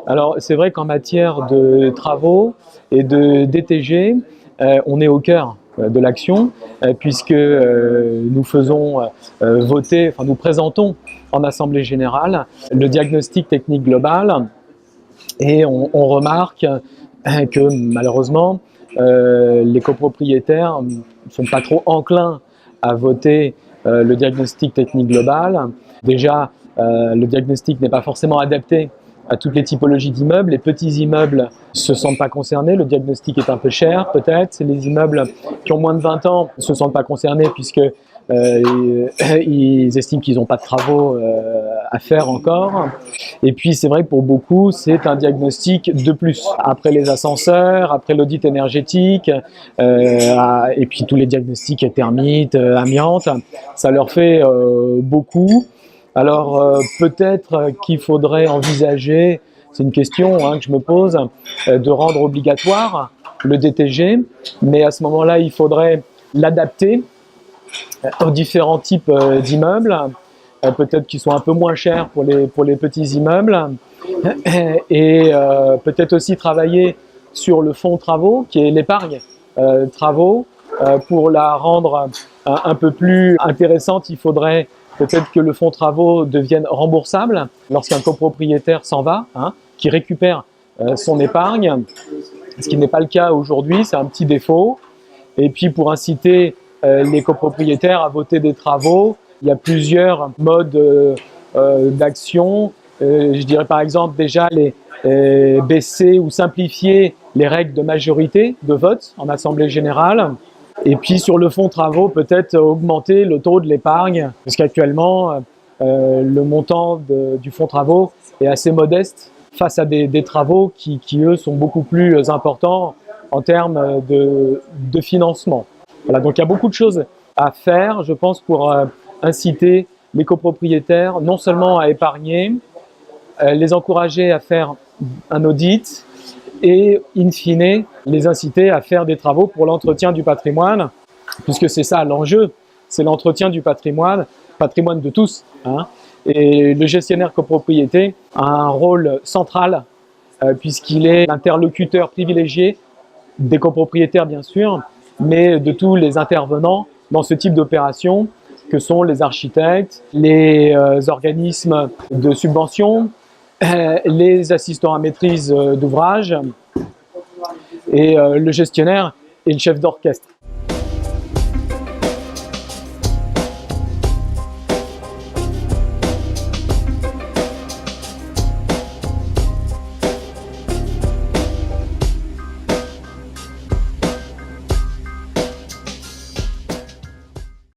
Alors, c'est vrai qu'en matière de travaux et de DTG, on est au cœur de l'action, puisque nous faisons voter, enfin nous présentons en Assemblée générale le diagnostic technique global et on remarque que malheureusement, les copropriétaires ne sont pas trop enclins à voter le diagnostic technique global. Déjà, le diagnostic n'est pas forcément adapté à toutes les typologies d'immeubles. Les petits immeubles ne se sentent pas concernés, le diagnostic est un peu cher peut-être. Les immeubles qui ont moins de 20 ans ne se sentent pas concernés puisque ils estiment qu'ils n'ont pas de travaux à faire encore. Et puis c'est vrai que pour beaucoup, c'est un diagnostic de plus. Après les ascenseurs, après l'audit énergétique, et puis tous les diagnostics termites, amiante, ça leur fait beaucoup. Alors peut-être qu'il faudrait envisager, c'est une question que je me pose, de rendre obligatoire le DTG, mais à ce moment-là, il faudrait l'adapter aux différents types d'immeubles, peut-être qu'ils sont un peu moins chers pour les petits immeubles, et peut-être aussi travailler sur le fonds travaux, qui est l'épargne travaux, pour la rendre un peu plus intéressante. Il faudrait peut-être que le fonds travaux devienne remboursable lorsqu'un copropriétaire s'en va, qui récupère son épargne, ce qui n'est pas le cas aujourd'hui, c'est un petit défaut. Et puis pour inciter les copropriétaires à voter des travaux, il y a plusieurs modes d'action. Je dirais par exemple déjà baisser ou simplifier les règles de majorité de vote en Assemblée générale. Et puis sur le fonds travaux, peut-être augmenter le taux de l'épargne, parce qu'actuellement, le montant du fonds travaux est assez modeste face à des travaux qui, eux, sont beaucoup plus importants en termes de financement. Voilà, donc il y a beaucoup de choses à faire, je pense, pour inciter les copropriétaires non seulement à épargner, les encourager à faire un audit, et, in fine, les inciter à faire des travaux pour l'entretien du patrimoine, puisque c'est ça l'enjeu, c'est l'entretien du patrimoine de tous. Et le gestionnaire copropriété a un rôle central, puisqu'il est l'interlocuteur privilégié des copropriétaires, bien sûr, mais de tous les intervenants dans ce type d'opération, que sont les architectes, les organismes de subvention, les assistants à maîtrise d'ouvrage, et le gestionnaire et le chef d'orchestre.